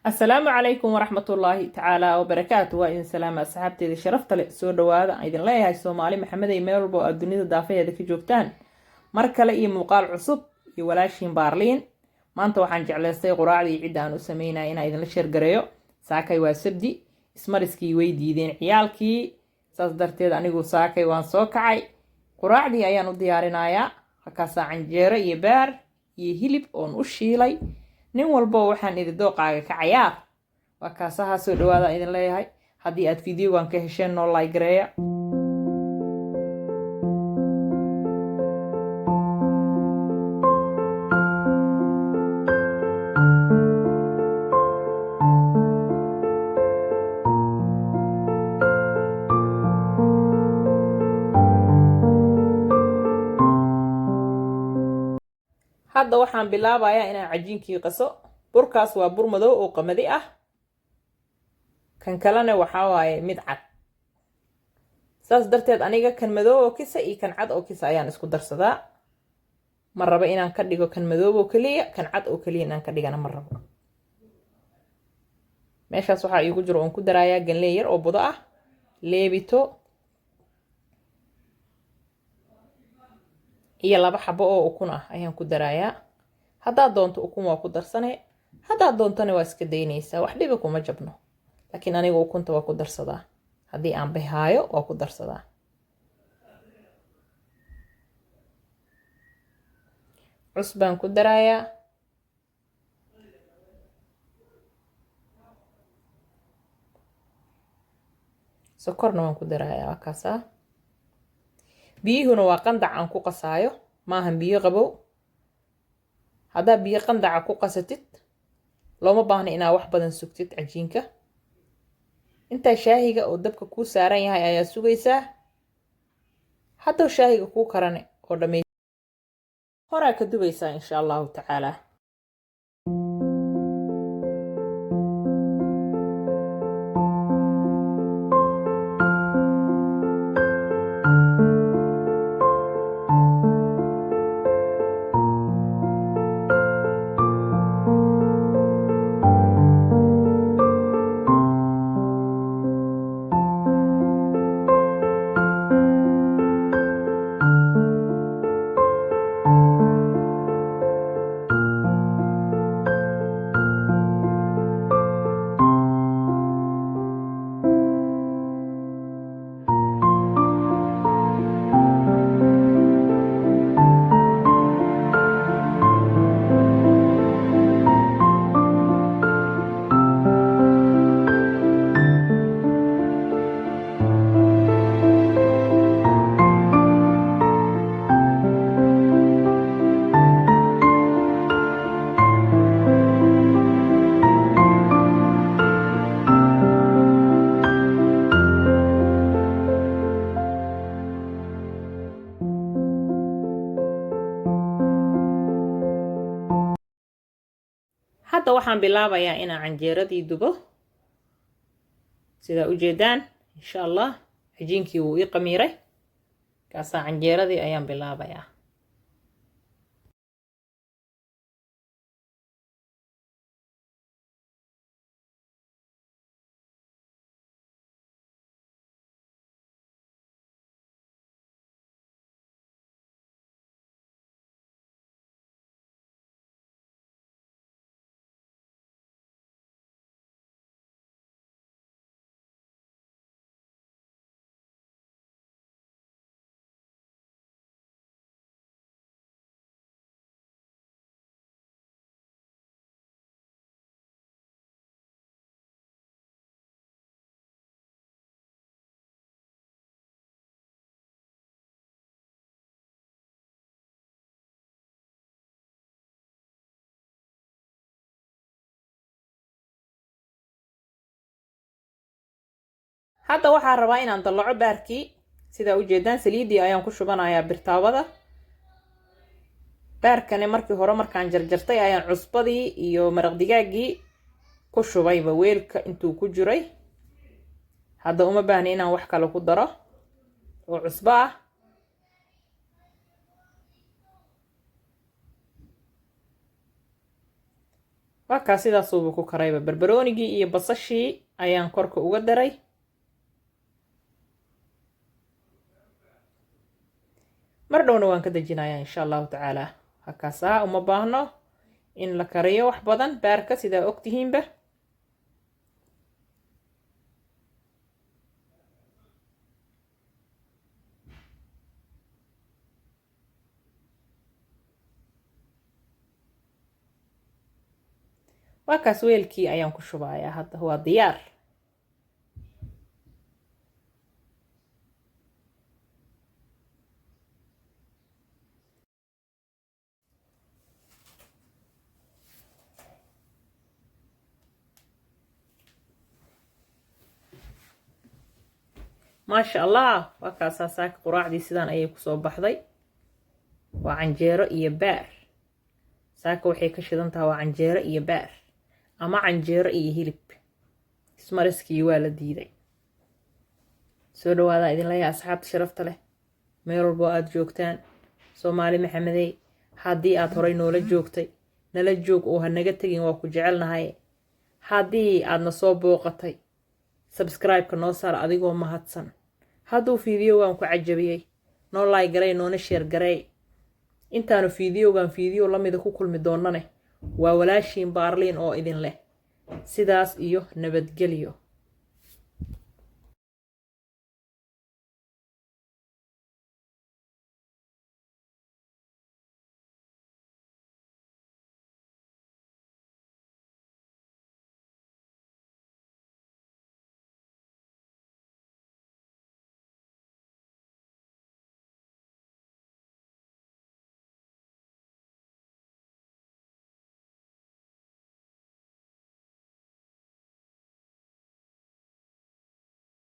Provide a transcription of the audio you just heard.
السلام عليكم ورحمة الله تعالى وبركاته. وإن سلام أصحابتي إذا شرفت لي سو دواada idin leeyahay Soomaali Maxamed ay meel walba oo dunida daafeeda ka joogtaan mar kale iyo muuqaal cusub iyo walaashin Baarliin. maanta waxaan jeclaystay quraacdii cid aan u sameynaa inaan idin la sheer gareeyo. saakay waa sabdi ismariskii way diideen ciyaalkii saas darteed anigu saakay waan soo kacay quraacdii ayaan u diyaarinayaa halkaas canjeero iyo beer iyo hilib oon u shiilay nin walbo waxaan idin dooqaaga ka cayaar waa kaasaha soo dhawaada idin leeyahay haddii aad fiidiyogan ka hesheen noo like gareeya hadda waxaan bilaabayaa inaan cajiinkii qaso burkaas waa bur madow oo qamadi ah kan kalena waxa waaye mid cad saas darteed aniga kan madow oo kisa iyo kan cad oo kisa ayaan isku darsadaa ma rabo inaan ka dhigo kan madow oo kaliya kan cad oo kaliya inaan ka dhigana ma rabo meeshaas waxaa iigu jiro oon ku darayaa ganley yar oo budo ah leebito iyo 2 xabo oo ukun ah ayaan ku darayaa haddaad doonto ukun waa ku darsane haddaad doontana waa iska daynaysaa wax dhiba kuma jabno laakiin aniga ukunta waa ku darsadaa haddii aan bahaayo waa ku darsadaa cusbaan ku darayaa sokorna waan ku darayaa waa kaasaa biyuhuna waa qandac aan ku qasaayo maahan biyo qabow haddaa biyo qandaca ku qasatid looma baahna inaa wax badan sugtid cajiinka intaa shaahiga oo dabka kuu saaran yahay ayaa sugaysaa haddoo shaahiga kuu karane oo dhamay horaa ka dubaysaa insha allahu tacaala hadda waxaan bilaabayaa inaan canjeeradii dubo sida u jeedaan insha Allah cajiinkii wuu ii qamiiray kaasa canjeeradii ayaan bilaabayaa hadda waxaan rabaa inaan dalaco baarkii sida u jeedaan saliidii ayaan ku shubanayaa birtaawada baarkani markii hore markaan jarjartay ayaan cusbadii iyo maraq digaagii ku shubayba weelka intuu ku jiray hadda uma baahna inaan wax kale ku daro oo cusbo ah waa kaa sidaasuuba ku karayba. barbaroonigii iyo basashii ayaan korka uga daray. mar dhowna waan ka dejinayaa insha allahu tacaala. hakaasaa uma baahno in la kariyo wax badan baarka sidaa ogtihiinba. waa kaas weelkii ayaan ku shubayaa. hadda waa diyaar. maasha allah. waa kaasaa saaka quraacdii sidaan ayay kusoo baxday. waa canjeero iyo baar. saaka waxay ka shidan tahay waa canjeero iyo baar ama canjeero iyo hilib. ismariskii waa la diiday. soo dhawaada idin leeyahay asxaabta sharafta leh meel walbo aad joogtaan. Soomaali Maxamedey, haddii aad horay noola joogtay nala joog oo ha naga tagin, waa ku jecelnahay. haddii aadna soo booqatay subscribe-ka noo saar adigoo mahadsan. hadduu fiidiyogan ku cajabiyey noo like garay, noona share garay. intaanu fiidiyogan fiidiyo lamida ku kulmi doonane waa walaashiin Baarliin oo idin leh sidaas iyo nabadgelyo.